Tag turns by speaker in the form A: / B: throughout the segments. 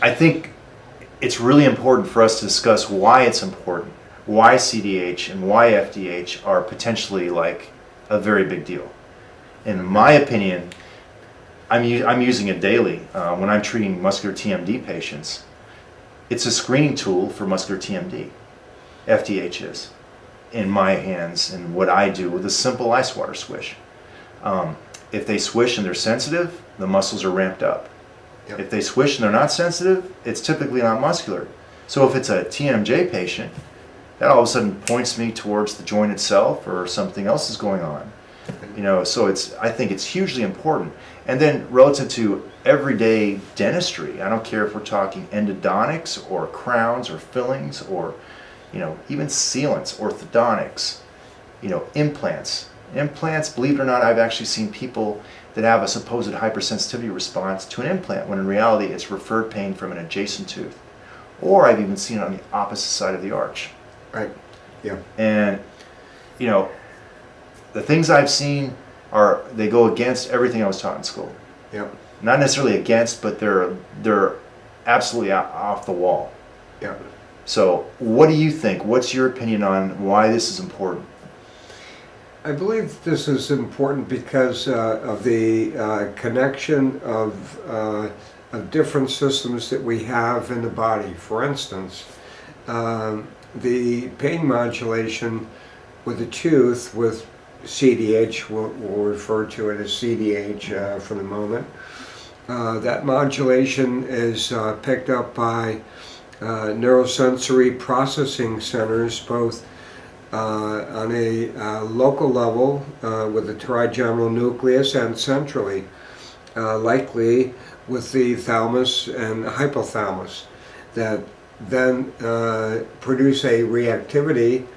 A: I think it's really important for us to discuss why it's important, why CDH and why FDH are potentially like a very big deal. In my opinion, I'm using it daily when I'm treating muscular TMD patients. It's a screening tool for muscular TMD. FDH is, in my hands, and what I do with a simple ice water swish. If they swish and they're sensitive, the muscles are ramped up.
B: Yep.
A: If they swish and they're not sensitive, it's typically not muscular. So if it's a TMJ patient, that all of a sudden points me towards the joint itself or something else is going on. You know, so I think it's hugely important. And then relative to everyday dentistry, I don't care if we're talking endodontics or crowns or fillings or, you know, even sealants, orthodontics, you know, implants. Implants, believe it or not, I've actually seen people that have a supposed hypersensitivity response to an implant when in reality it's referred pain from an adjacent tooth. Or I've even seen it on the opposite side of the arch.
B: Right. Yeah.
A: And, you know, the things I've seen they go against everything I was taught in school.
B: Yeah.
A: Not necessarily against, but they're absolutely off the wall.
B: Yeah.
A: So what do you think? What's your opinion on why this is important?
B: I believe this is important because of the connection of different systems that we have in the body. For instance, the pain modulation with the tooth with CDH, we'll refer to it as CDH for the moment. That modulation is picked up by neurosensory processing centers, both on a local level with the trigeminal nucleus and centrally, likely with the thalamus and hypothalamus, that then produce a reactivity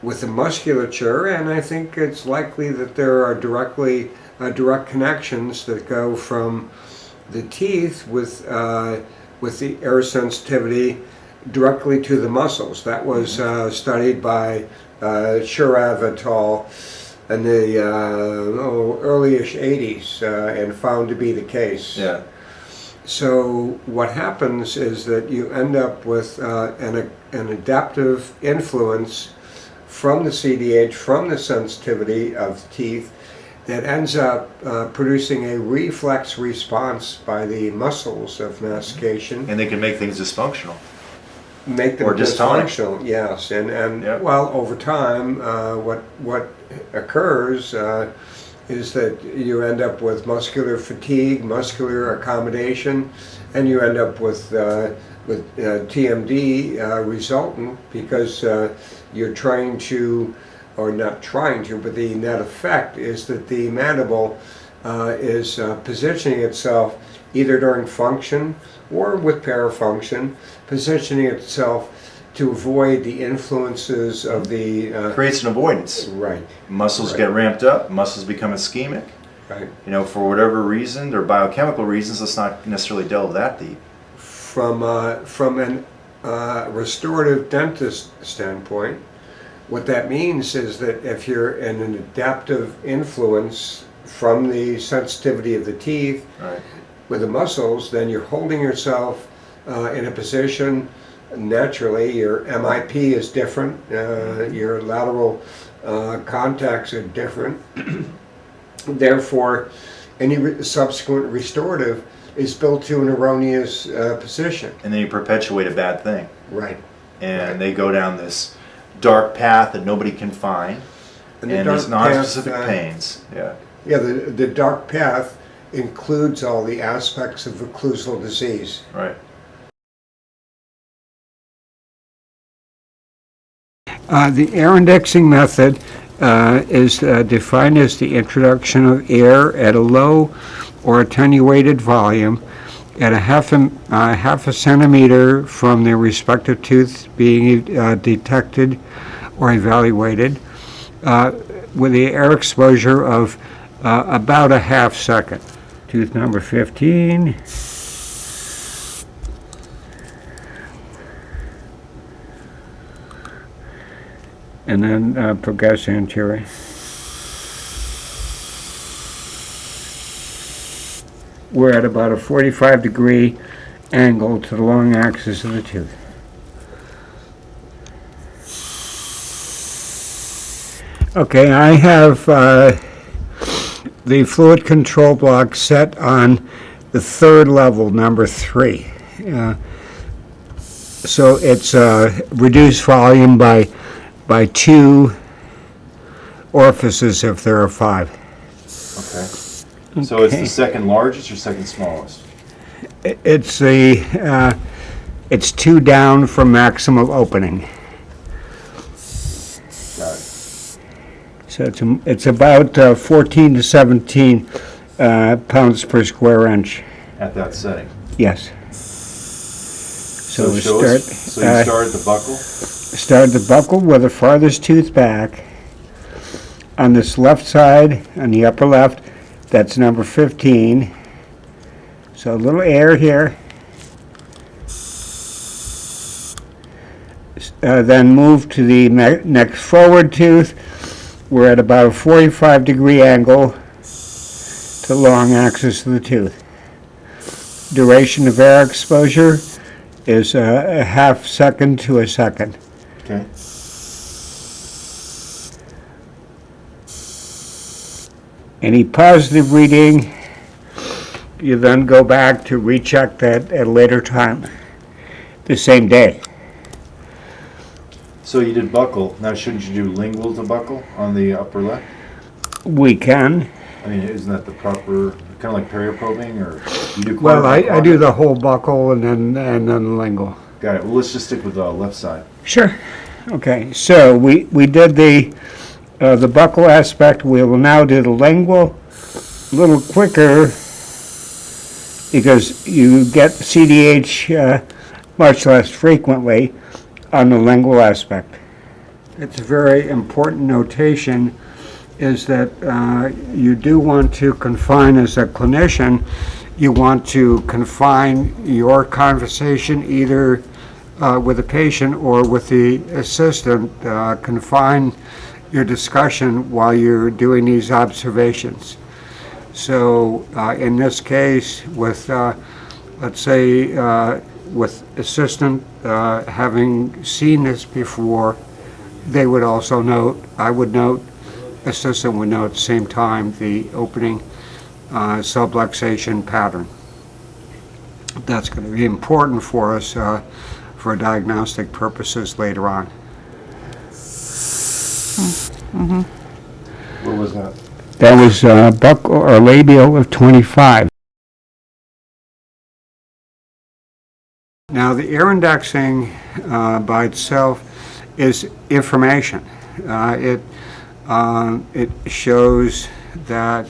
B: with the musculature, and I think it's likely that there are direct connections that go from the teeth with the air sensitivity directly to the muscles. That was studied by Shurav et al. In the early-ish 80s and found to be the case.
A: Yeah.
B: So what happens is that you end up with an adaptive influence from the CDH, from the sensitivity of teeth, that ends up producing a reflex response by the muscles of mastication.
A: And they can make things dysfunctional.
B: Make them
A: or
B: dysfunctional, yes. And
A: Yep.
B: well, over time, what occurs is that you end up with muscular fatigue, muscular accommodation, and you end up with TMD resultant because you're trying to, or not trying to, but the net effect is that the mandible is positioning itself either during function or with parafunction, positioning itself to avoid the influences of the...
A: Creates an avoidance.
B: Right.
A: Muscles
B: Right.
A: get ramped up, muscles become ischemic.
B: Right.
A: You know, for whatever reason, they're biochemical reasons, let's not necessarily delve that deep.
B: From an restorative dentist standpoint, what that means is that if you're in an adaptive influence from the sensitivity of the teeth
A: Right.
B: with the muscles, then you're holding yourself in a position. Naturally, your MIP is different, your lateral contacts are different. Therefore, any subsequent restorative is built to an erroneous position.
A: And then you perpetuate a bad thing.
B: Right.
A: And
B: Right.
A: they go down this dark path that nobody can find.
B: And
A: And,
B: the
A: these
B: dark
A: non-specific
B: path,
A: pains. Yeah.
B: Yeah, the dark path includes all the aspects of occlusal disease.
A: Right.
B: The air indexing method is defined as the introduction of air at a low or attenuated volume at a half a centimeter from the respective tooth being detected or evaluated with the air exposure of about a half second. Tooth number 15. And then progress anterior. We're at about a 45-degree angle to the long axis of the tooth. Okay, I have the fluid control block set on the third level, number 3. So it's reduced volume by 2 orifices if there are 5.
A: Okay. So it's the second largest or second smallest?
B: It's it's 2 down from maximum opening.
A: Got it.
B: So it's about 14 to 17 pounds per square inch.
A: At that setting.
B: Yes. So we
A: show
B: start.
A: us. So you start at the buccal?
B: Start the buccal with the farthest tooth back. On this left side, on the upper left, that's number 15. So a little air here. Then move to the next forward tooth. We're at about a 45-degree angle to the long axis of the tooth. Duration of air exposure is a half second to a second.
A: Okay.
B: Any positive reading, you then go back to recheck that at a later time, the same day.
A: So you did buccal. Now shouldn't you do lingual to buccal on the upper left?
B: We can.
A: I mean, isn't that the proper, kind of like perioprobing, or you do?
B: Well, I do the whole buccal and then lingual.
A: Got it. Well, let's just stick with the left side.
B: Sure. Okay. So we did the buccal aspect. We will now do the lingual. A little quicker because you get CDH much less frequently on the lingual aspect. It's a very important notation is that you do want to confine, as a clinician, you want to confine your conversation either with the patient or with the assistant, confine your discussion while you're doing these observations. So in this case, with let's say with assistant having seen this before, they would also note, I would note, assistant would note at the same time the opening subluxation pattern. That's going to be important for us for diagnostic purposes later on.
C: Mm-hmm.
A: What was that?
B: That was buccal or labial of 25. Now the ear indexing by itself is information. It shows that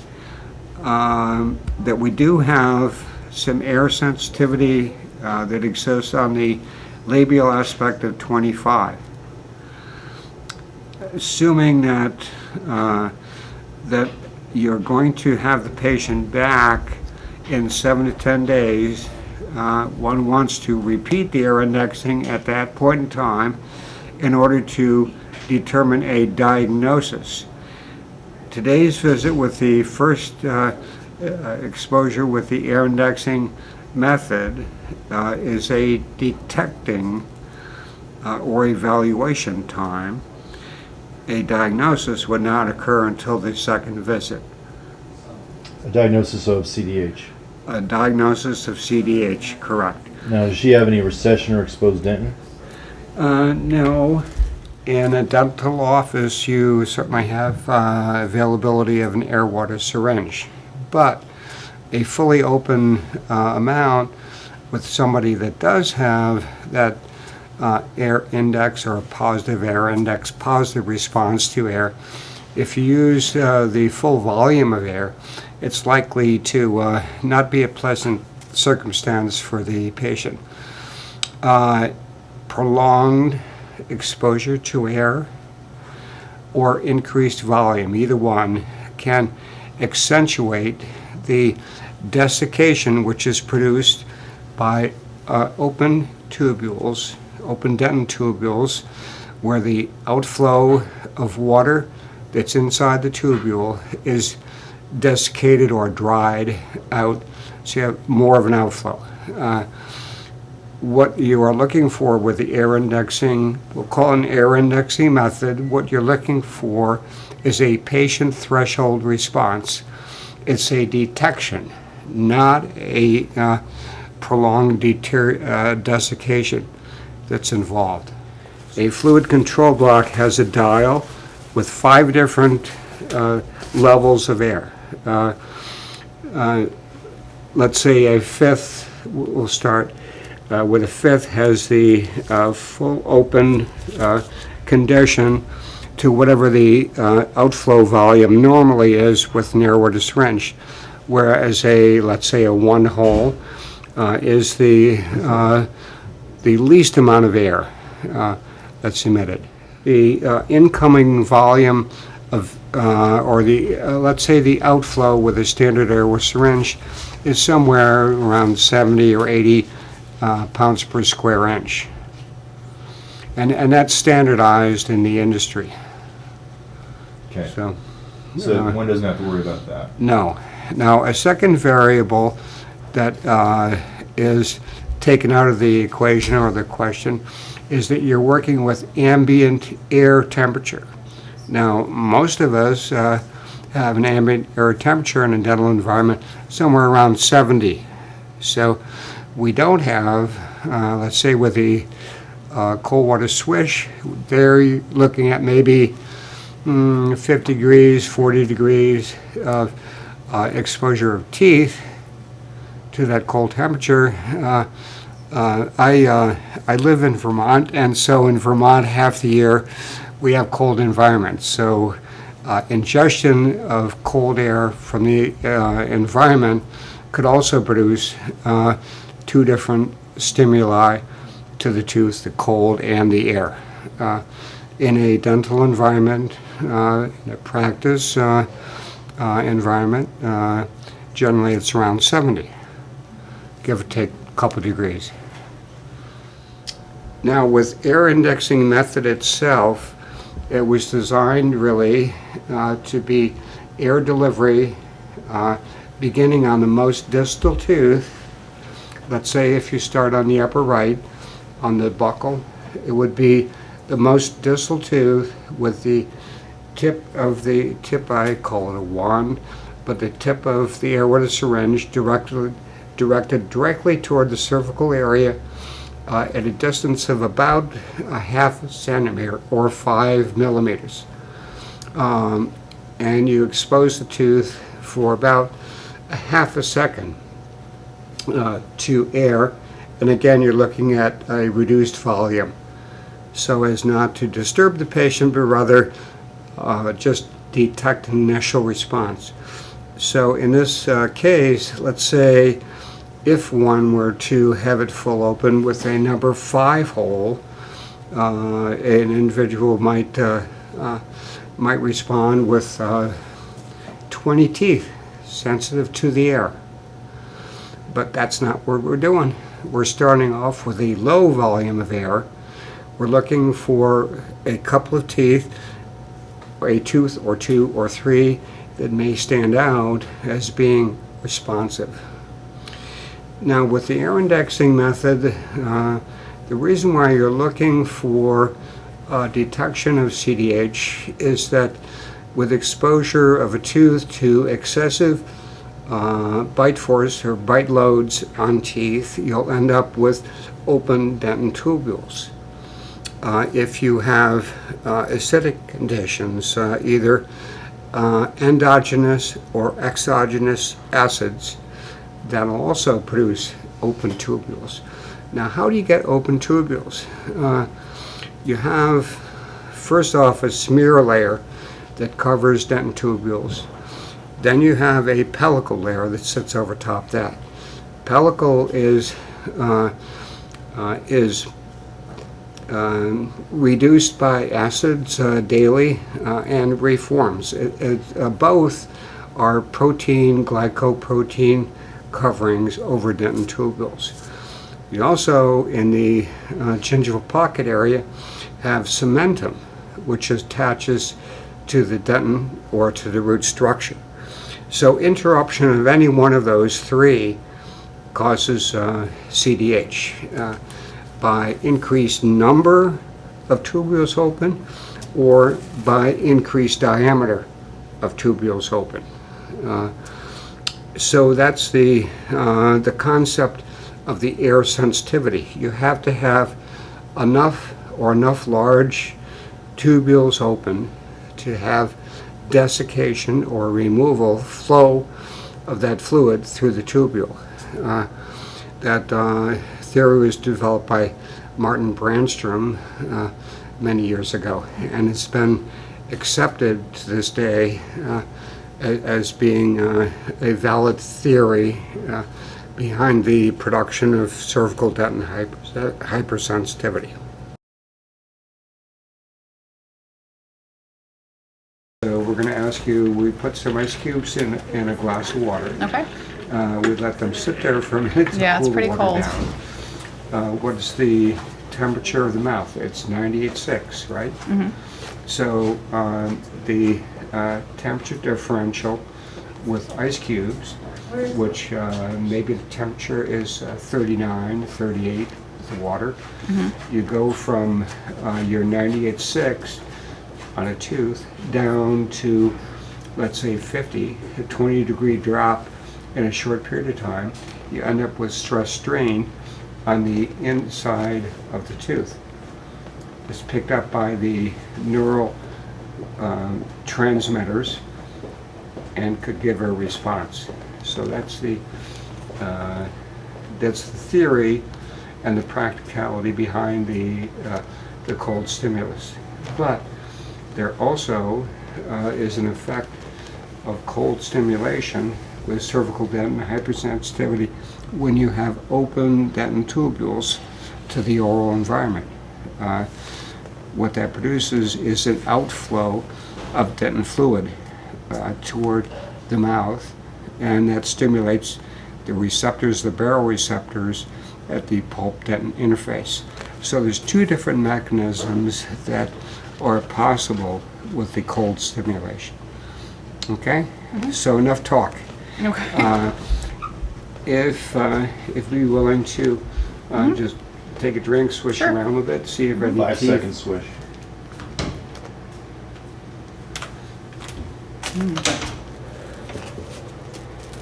B: that we do have some air sensitivity that exists on the labial aspect of 25. Assuming that that you're going to have the patient back in 7 to 10 days, one wants to repeat the air indexing at that point in time in order to determine a diagnosis. Today's visit with the first exposure with the air indexing method is a detecting or evaluation time. A diagnosis would not occur until the second visit.
A: A diagnosis of CDH.
B: A diagnosis of CDH, correct.
A: Now, does she have any recession or exposed dentin?
B: No. In a dental office, you certainly have availability of an air water syringe, but a fully open amount with somebody that does have that air index or a positive air index, positive response to air, if you use the full volume of air, it's likely to not be a pleasant circumstance for the patient. Prolonged exposure to air or increased volume, either one, can accentuate the desiccation which is produced by open tubules, open dentin tubules, where the outflow of water that's inside the tubule is desiccated or dried out, so you have more of an outflow. what you are looking for with the air indexing, we'll call it an air indexing method, what you're looking for is a patient threshold response. It's a detection, not a prolonged desiccation that's involved. A fluid control block has a dial with 5 different levels of air. Let's say a fifth, we'll start with a fifth has the full open condition to whatever the outflow volume normally is with narrower to syringe, whereas let's say a 1 hole is the least amount of air that's emitted. The incoming volume of, let's say the outflow with a standard airway syringe is somewhere around 70 or 80 pounds per square inch. And that's standardized in the industry.
C: Okay.
B: So
C: one doesn't have to worry about that.
B: No. Now, a second variable that is taken out of the equation or the question is that you're working with ambient air temperature. Now, most of us have an ambient air temperature in a dental environment somewhere around 70. So we don't have, let's say with the cold water swish, they're looking at maybe 50 degrees, 40 degrees of exposure of teeth to that cold temperature. I live in Vermont, and so in Vermont half the year we have cold environments. So ingestion of cold air from the environment could also produce 2 different stimuli to the tooth, the cold and the air. In a dental environment, in a practice environment, generally it's around 70, give or take a couple degrees. Now, with air indexing method itself, it was designed really to be air delivery beginning on the most distal tooth. Let's say if you start on the upper right, on the buccal, it would be the most distal tooth with the tip, I call it a wand, but the tip of the air with a syringe directed directly toward the cervical area at a distance of about a ½ centimeter or 5 millimeters. And you expose the tooth for about a ½ second to air, and again you're looking at a reduced volume so as not to disturb the patient, but rather just detect an initial response. So in this case, let's say if one were to have it full open with a number 5 hole, an individual might respond with 20 teeth sensitive to the air. But that's not what we're doing. We're starting off with a low volume of air. We're looking for a couple of teeth, a tooth or 2 or 3 that may stand out as being responsive. Now, with the air indexing method, the reason why you're looking for detection of CDH is that with exposure of a tooth to excessive bite force or bite loads on teeth, you'll end up with open dentin tubules. If you have acidic conditions, either endogenous or exogenous acids, that'll also produce open tubules. Now, how do you get open tubules? You have, first off, a smear layer that covers dentin tubules. Then you have a pellicle layer that sits over top that. Pellicle is reduced by acids daily and reforms. Both are protein, glycoprotein coverings over dentin tubules. You also, in the gingival pocket area, have cementum, which attaches to the dentin or to the root structure. So interruption of any one of those 3 causes CDH by increased number of tubules open or by increased diameter of tubules open. So that's the concept of the air sensitivity. You have to have enough large tubules open to have desiccation or removal flow of that fluid through the tubule. That theory was developed by Martin Brandstrom many years ago, and it's been accepted to this day as being a valid theory behind the production of cervical dentin hypersensitivity. So we're going to ask you, we put some ice cubes in a glass of water.
D: Okay.
B: We let them sit there for a minute to
D: Yeah, it's
B: cool the
D: pretty
B: water
D: cold.
B: down. What is the temperature of the mouth? It's 98.6, right?
D: Mm-hmm.
B: So the temperature differential with ice cubes, which maybe the temperature is 39, 38 with the water.
D: Mm-hmm.
B: You go from your 98.6 on a tooth down to, let's say, 50, a 20-degree drop in a short period of time. You end up with stress strain on the inside of the tooth. It's picked up by the neural transmitters and could give a response. So that's the theory and the practicality behind the cold stimulus. But there also is an effect of cold stimulation with cervical dentin hypersensitivity when you have open dentin tubules to the oral environment. What that produces is an outflow of dentin fluid toward the mouth, and that stimulates the receptors, the baroreceptors at the pulp-dentin interface. So there's two different mechanisms that are possible with the cold stimulation. Okay?
D: Mm-hmm.
B: So enough talk.
D: Okay.
B: If you'd be willing to
D: Mm-hmm.
B: just take a drink, swish
D: Sure.
B: around a bit, see if any
C: 5
B: teeth.
C: second swish.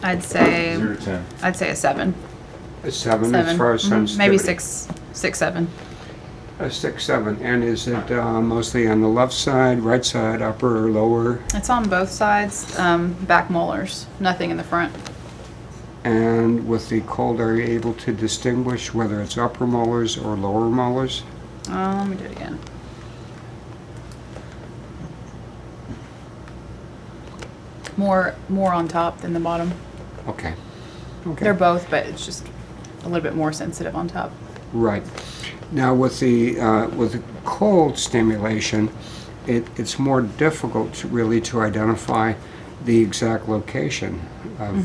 D: I'd say
C: 0 to 10.
D: I'd say a 7.
B: A 7 as
D: Seven.
B: far as
D: Mhm.
B: sensitivity.
D: Maybe 6, 7.
B: A 6, 7. And is it mostly on the left side, right side, upper or lower?
D: It's on both sides, back molars, nothing in the front.
B: And with the cold, are you able to distinguish whether it's upper molars or lower molars?
D: Let me do it again. More on top than the bottom.
B: Okay. Okay.
D: They're both, but it's just a little bit more sensitive on top.
B: Right. Now with the cold stimulation, it's more difficult to identify the exact location of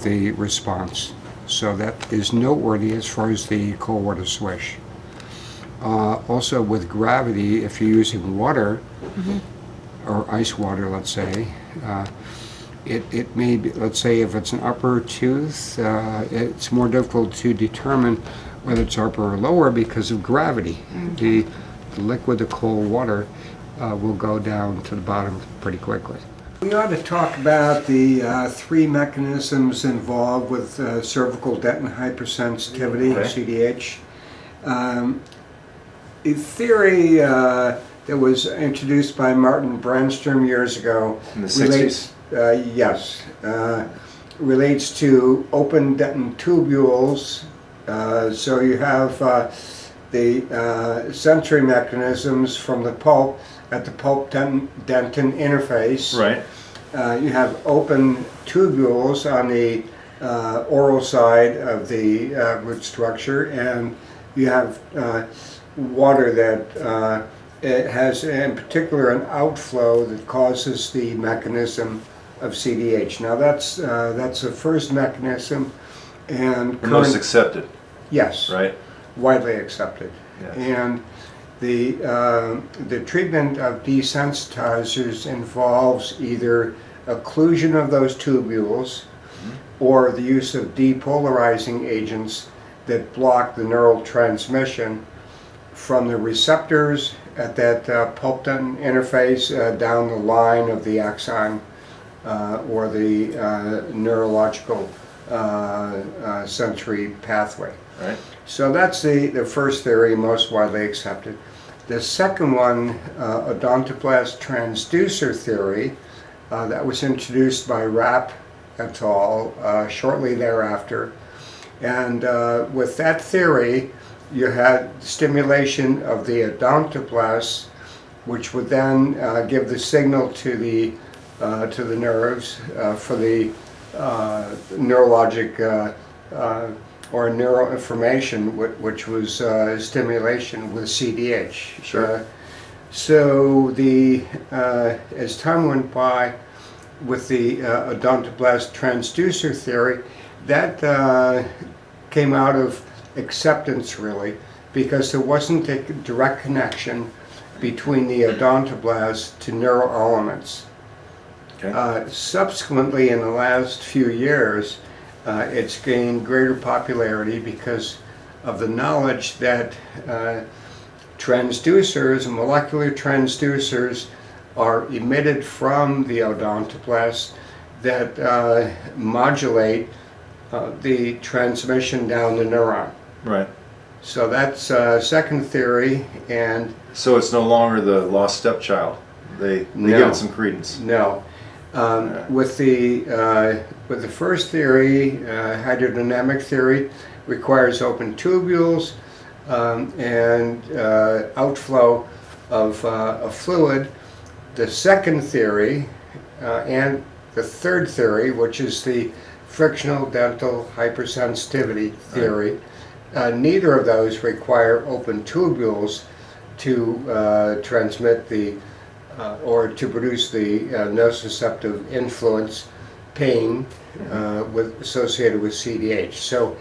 B: the response. So that is noteworthy as far as the cold water swish. Also with gravity, if you're using water or ice water, let's say, it may be, let's say if it's an upper tooth, it's more difficult to determine whether it's upper or lower because of gravity. The liquid, the cold water, will go down to the bottom pretty quickly. We ought to talk about the 3 mechanisms involved with cervical dentin hypersensitivity,
A: Okay.
B: CDH. A theory that was introduced by Martin Brandstrom years ago
A: In the 60s?
B: Relates to open dentin tubules. So you have the sensory mechanisms from the pulp at the pulp-dentin interface.
A: Right.
B: You have open tubules on the oral side of the root structure, and you have water that it has in particular an outflow that causes the mechanism of CDH. Now that's the first mechanism, and
A: The most accepted,
B: yes,
A: right?
B: widely accepted.
A: Yes.
B: And the treatment of desensitizers involves either occlusion of those tubules or the use of depolarizing agents that block the neural transmission from the receptors at that pulp-dentin interface down the line of the axon or the neurological sensory pathway.
A: Right.
B: So that's the first theory, most widely accepted. The second one, odontoblast transducer theory, that was introduced by Rapp et al. Shortly thereafter. And with that theory, you had stimulation of the odontoblasts, which would then give the signal to the nerves for the neurologic or neuroinflammation, which was stimulation with CDH.
A: Sure.
B: So as time went by with the odontoblast transducer theory, that came out of acceptance really, because there wasn't a direct connection between the odontoblast to neural elements.
A: Okay.
B: Subsequently, in the last few years, it's gained greater popularity because of the knowledge that transducers, molecular transducers, are emitted from the odontoblast that modulate the transmission down the neuron.
A: Right.
B: So that's second theory, and
A: So it's no longer the lost stepchild. They
B: No.
A: give it some credence.
B: no. With the first theory, hydrodynamic theory requires open tubules and outflow of fluid. The second theory and the third theory, which is the frictional dental hypersensitivity theory, neither of those require open tubules to transmit the or to produce the nociceptive influence pain associated with CDH. So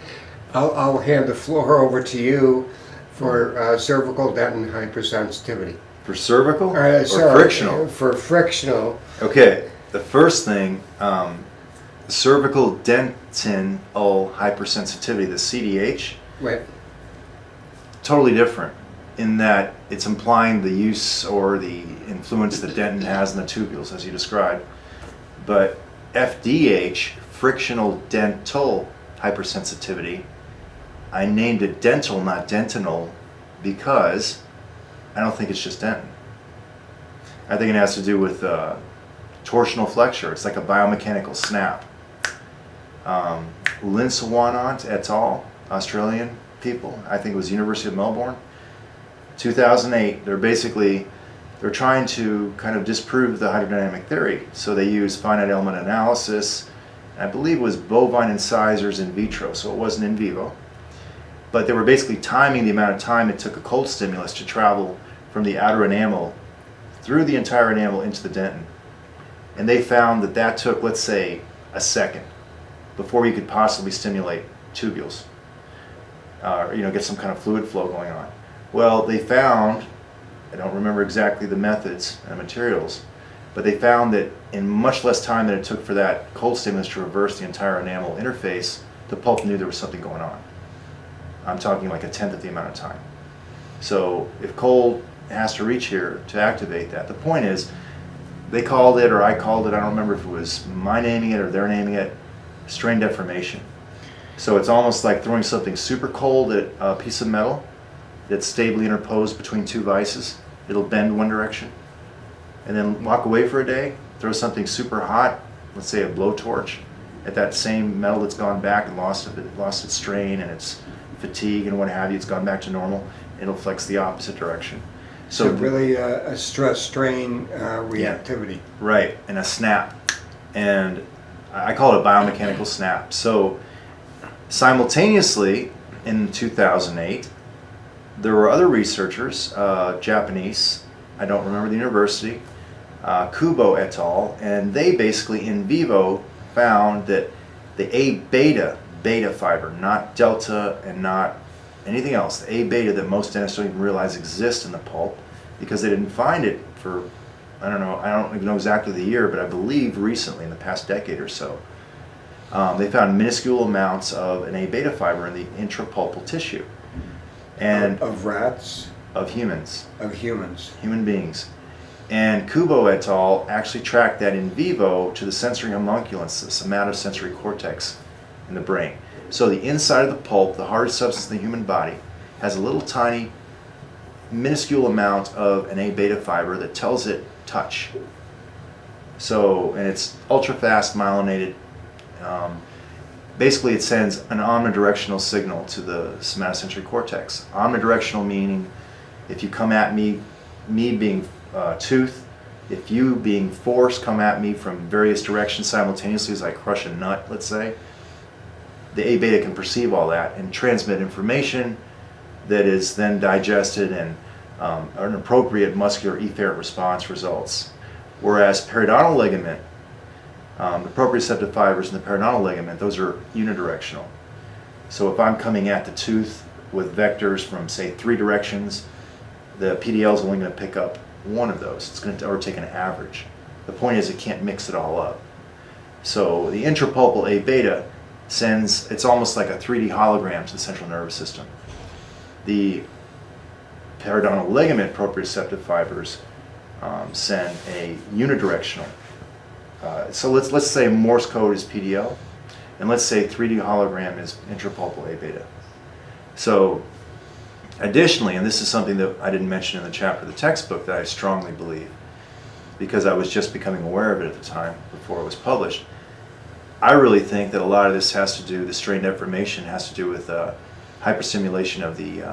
B: I'll hand the floor over to you for cervical dentin hypersensitivity.
A: For cervical or
B: Sorry,
A: frictional?
B: For frictional.
A: Okay, the first thing, cervical dentin hypersensitivity, the CDH,
B: Right.
A: totally different in that it's implying the use or the influence that dentin has in the tubules, as you described. But FDH, frictional dental hypersensitivity, I named it dental, not dentinal, because I don't think it's just dentin. I think it has to do with torsional flexure. It's like a biomechanical snap. Linsawanant et al., Australian people, I think it was University of Melbourne, 2008, they're trying to kind of disprove the hydrodynamic theory. So they use finite element analysis. I believe it was bovine incisors in vitro, so it wasn't in vivo. But they were basically timing the amount of time it took a cold stimulus to travel from the outer enamel through the entire enamel into the dentin. And they found that that took, let's say, a second before you could possibly stimulate tubules, or get some kind of fluid flow going on. Well, they found, I don't remember exactly the methods and materials, but they found that in much less time than it took for that cold stimulus to reverse the entire enamel interface, the pulp knew there was something going on. I'm talking like a tenth of the amount of time. So if cold has to reach here to activate that, the point is, they called it, or I called it, I don't remember if it was my naming it or their naming it, strain deformation. So it's almost like throwing something super cold at a piece of metal that's stably interposed between two vices. It'll bend one direction, and then walk away for a day, throw something super hot, let's say a blowtorch, at that same metal that's gone back and lost its strain and its fatigue and what have you, it's gone back to normal, it'll flex the opposite direction.
B: So really a stress-strain reactivity.
A: Right, and a snap. And I call it a biomechanical snap. So simultaneously, in 2008, there were other researchers, Japanese, I don't remember the university, Kubo et al., and they basically in vivo found that the A-beta fiber, not delta and not anything else, the A-beta that most dentists don't even realize exists in the pulp, because they didn't find it for, I don't know, I don't even know exactly the year, but I believe recently, in the past decade or so. they found minuscule amounts of an A beta fiber in the intrapulpal tissue and
B: Of rats,
A: of humans,
B: of humans.
A: human beings. And Kubo et al. Actually tracked that in vivo to the sensory homunculus, the somatosensory cortex in the brain. So the inside of the pulp, the hardest substance in the human body, has a little tiny, minuscule amount of an A beta fiber that tells it touch. So, and it's ultra fast myelinated. Basically, it sends an omnidirectional signal to the somatosensory cortex. Omnidirectional meaning, if you come at me being tooth, if you being force come at me from various directions simultaneously as I crush a nut, let's say, the A beta can perceive all that and transmit information that is then digested and an appropriate muscular efferent response results. Whereas periodontal ligament, the proprioceptive fibers in the periodontal ligament, those are unidirectional. So if I'm coming at the tooth with vectors from, say, 3 directions, the PDL is only going to pick up one of those. It's going to, or take an average. The point is it can't mix it all up. So the intrapulpal A beta sends, it's almost like a 3D hologram to the central nervous system. The periodontal ligament proprioceptive fibers send a unidirectional. So let's say Morse code is PDL, and let's say 3D hologram is intrapulpal A beta. So additionally, and this is something that I didn't mention in the chapter of the textbook that I strongly believe, because I was just becoming aware of it at the time before it was published, I really think that a lot of this has to do, the strain deformation has to do with hyperstimulation of the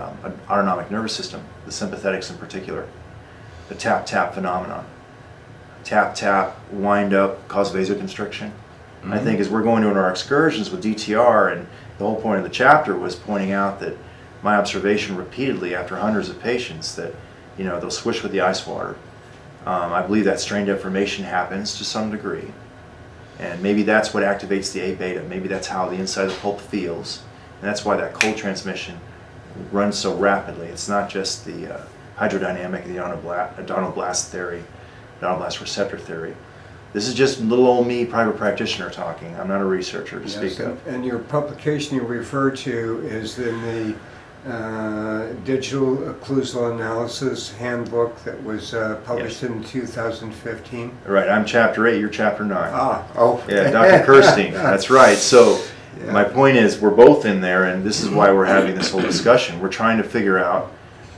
A: autonomic nervous system, the sympathetics in particular, the tap-tap phenomenon. Tap-tap, wind up, cause vasoconstriction. I think as we're going on our excursions with DTR, and the whole point of the chapter was pointing out that my observation repeatedly after hundreds of patients that, you know, they'll swish with the ice water. I believe that strain deformation happens to some degree. And maybe that's what activates the A beta. Maybe that's how the inside of the pulp feels. And that's why that cold transmission runs so rapidly. It's not just the hydrodynamic, the odontoblast theory, odontoblast receptor theory. This is just little old me, private practitioner talking. I'm not a researcher to speak of.
B: And your publication you refer to is in the Digital Occlusal Analysis Handbook that was published in 2015.
A: Right, I'm chapter 8, you're chapter 9.
B: Oh.
A: Yeah, Dr. Kirstein, that's right. So
B: Yeah.
A: my point is we're both in there, and this is why we're having this whole discussion. We're trying to figure out,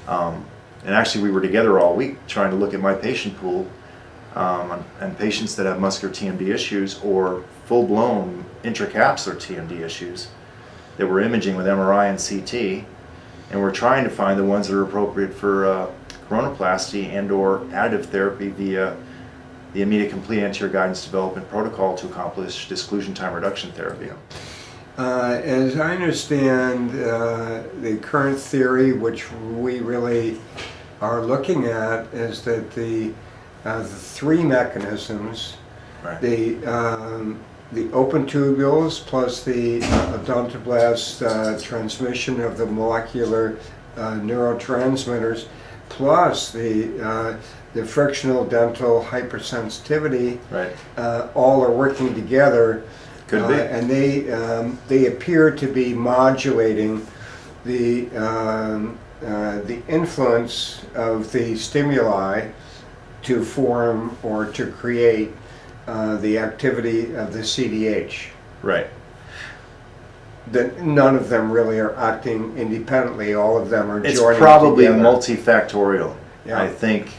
A: and actually we were together all week trying to look at my patient pool and patients that have muscular TMD issues or full-blown intracapsular TMD issues that we're imaging with MRI and CT, and we're trying to find the ones that are appropriate for coronoplasty and or additive therapy via the immediate complete anterior guidance development protocol to accomplish disclusion time reduction therapy.
B: As I understand the current theory, which we really are looking at, is that the 3 mechanisms,
A: Right.
B: the open tubules plus the odontoblast transmission of the molecular neurotransmitters plus the frictional dental hypersensitivity,
A: Right.
B: all are working together.
A: Could be.
B: And they appear to be modulating the influence of the stimuli to form or to create the activity of the CDH.
A: Right.
B: That none of them really are acting independently. All of them are
A: It's
B: joining
A: probably
B: together.
A: multifactorial.
B: Yeah.
A: I think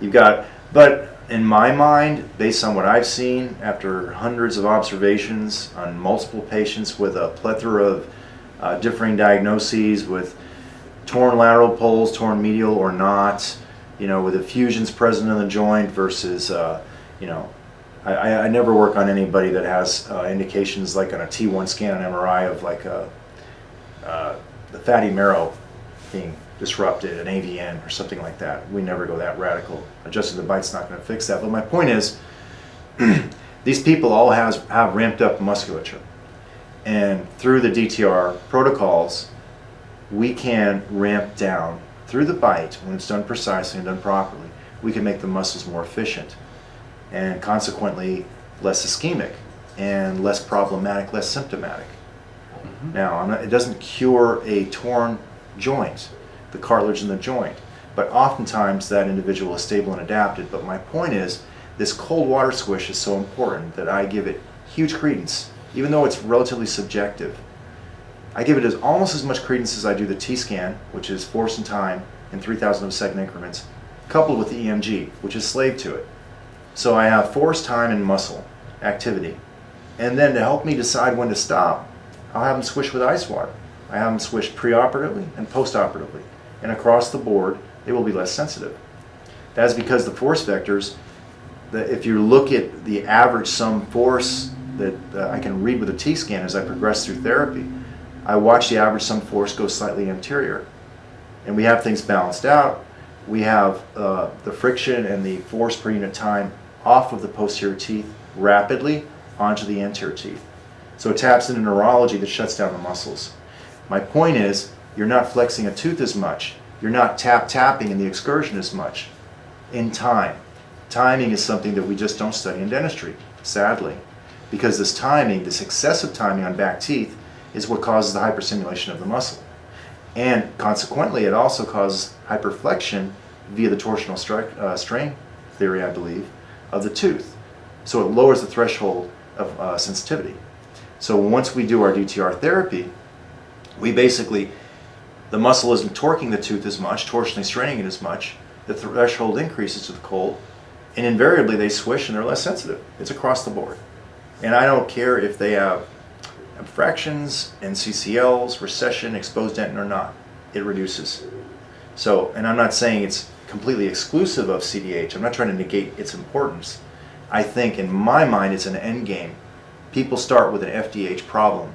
A: you've got, but in my mind, based on what I've seen after hundreds of observations on multiple patients with a plethora of differing diagnoses with torn lateral poles, torn medial or not, you know, with effusions present in the joint versus, you know, I never work on anybody that has indications like on a T1 scan and MRI of like the fatty marrow being disrupted, an AVN or something like that. We never go that radical. Adjusting the bite's not going to fix that. But my point is, these people all have ramped up musculature. And through the DTR protocols, we can ramp down through the bite when it's done precisely and done properly. We can make the muscles more efficient and consequently less ischemic. and less problematic, less symptomatic. Now, it doesn't cure a torn joint, the cartilage in the joint, but oftentimes that individual is stable and adapted. But my point is, this cold water squish is so important that I give it huge credence, even though it's relatively subjective. I give it almost as much credence as I do the T-scan, which is force and time in 3,000 of a second increments, coupled with the EMG, which is slave to it. So I have force, time, and muscle activity. And then to help me decide when to stop, I'll have them swish with ice water. I have them swish preoperatively and postoperatively. And across the board, they will be less sensitive. That's because the force vectors, if you look at the average sum force that I can read with a T-scan as I progress through therapy, I watch the average sum force go slightly anterior. And we have things balanced out. We have the friction and the force per unit time off of the posterior teeth rapidly onto the anterior teeth. So it taps into neurology that shuts down the muscles. My point is, you're not flexing a tooth as much. You're not tapping in the excursion as much in time. Timing is something that we just don't study in dentistry, sadly. Because this timing, this excessive timing on back teeth, is what causes the hyperstimulation of the muscle. And consequently, it also causes hyperflexion via the torsional strain theory, I believe, of the tooth. So it lowers the threshold of sensitivity. So once we do our DTR therapy, we basically, the muscle isn't torquing the tooth as much, torsionally straining it as much, the threshold increases to the cold, and invariably they swish and they're less sensitive. It's across the board. And I don't care if they have abfractions, NCCLs, recession, exposed dentin or not, it reduces. So, and I'm not saying it's completely exclusive of CDH. I'm not trying to negate its importance. I think in my mind it's an end game. People start with an FDH problem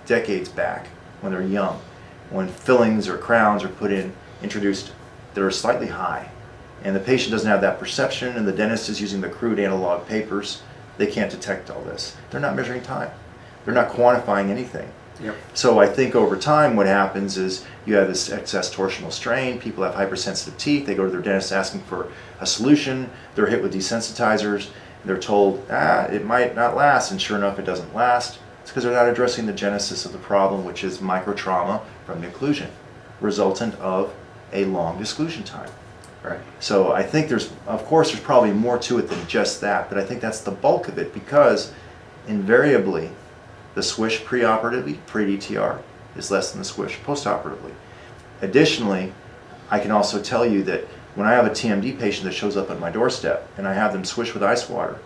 A: decades back when they're young, when fillings or crowns are introduced that are slightly high. And the patient doesn't have that perception, and the dentist is using the crude analog papers. They can't detect all this. They're not measuring time. They're not quantifying anything.
B: Yep.
A: So I think over time what happens is you have this excess torsional strain, people have hypersensitive teeth, they go to their dentist asking for a solution, they're hit with desensitizers, and they're told, it might not last, and sure enough it doesn't last. It's because they're not addressing the genesis of the problem, which is microtrauma from the occlusion, resultant of a long disclusion time.
B: Right.
A: So I think there's probably more to it than just that, but I think that's the bulk of it, because invariably the swish preoperatively, pre-DTR, is less than the swish postoperatively. Additionally, I can also tell you that when I have a TMD patient that shows up at my doorstep and I have them swish with ice water,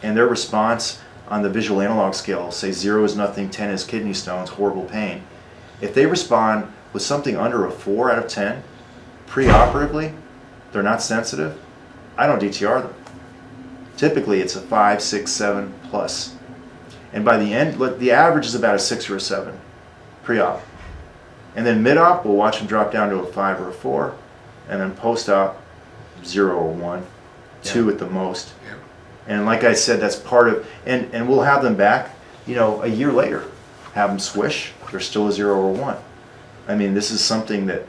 A: and their response on the visual analog scale, say 0 is nothing, 10 is kidney stones, horrible pain, if they respond with something under a 4 out of 10, preoperatively, they're not sensitive, I don't DTR them. Typically it's a 5, 6, 7 plus. And by the end, the average is about a 6 or a 7 pre-op. And then mid-op, we'll watch them drop down to a 5 or a 4. And then post-op, 0 or 1, 2 at the most.
B: Yep.
A: And like I said, that's part of, and we'll have them back, a year later. Have them swish, they're still a 0 or 1. I mean, this is something that,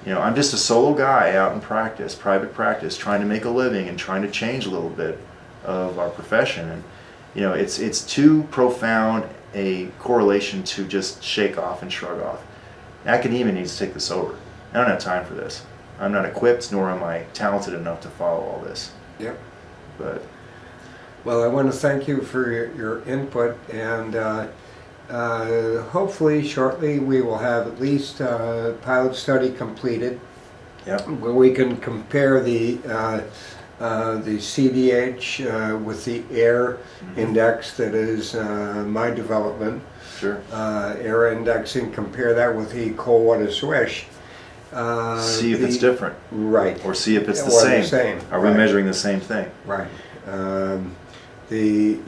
A: I'm just a solo guy out in practice, private practice, trying to make a living and trying to change a little bit of our profession. And it's too profound a correlation to just shake off and shrug off. Academia needs to take this over. I don't have time for this. I'm not equipped, nor am I talented enough to follow all this.
B: Yep.
A: But
B: well, I want to thank you for your input, and hopefully shortly we will have at least a pilot study completed.
A: Yep.
B: Where we can compare the CDH with the AIR index that is my development.
A: Sure.
B: AIR indexing, compare that with the cold water swish.
A: See if it's different.
B: Right.
A: Or see if it's the
B: Or
A: same. Are we
B: right.
A: measuring the same thing?
B: Right. The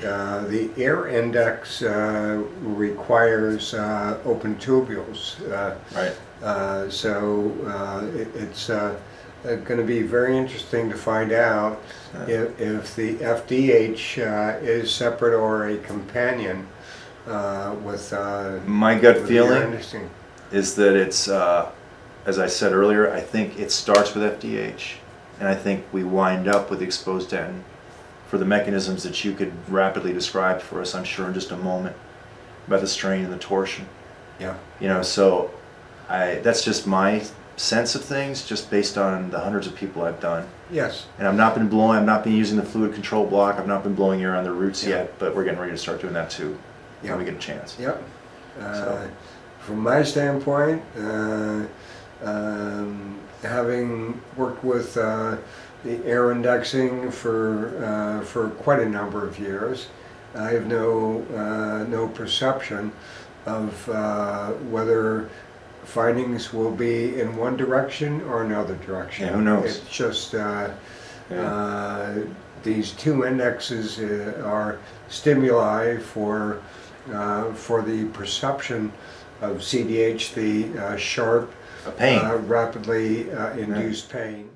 B: AIR index requires open tubules.
A: Right.
B: It's going to be very interesting to find out if the FDH is separate or a companion with
A: My gut
B: with
A: feeling
B: the AIR
A: is that it's, as I said earlier, I think it starts with FDH, and I think we wind up with exposed dentin for the mechanisms that you could rapidly describe for us, I'm sure, in just a moment, about the strain and the torsion.
B: Yeah.
A: You know, so that's just my sense of things, just based on the hundreds of people I've done.
B: Yes.
A: And I've not been using the fluid control block, I've not been blowing air on the roots
B: Yeah.
A: yet, but we're getting ready to start doing that too,
B: Yeah.
A: when we get a chance.
B: Yep.
A: So.
B: From my standpoint, having worked with the air indexing for quite a number of years, I have no perception of whether findings will be in one direction or another direction.
A: Yeah, who knows?
B: It's just these two indexes are stimuli for the perception of CDH, the sharp,
A: A pain.
B: rapidly induced pain.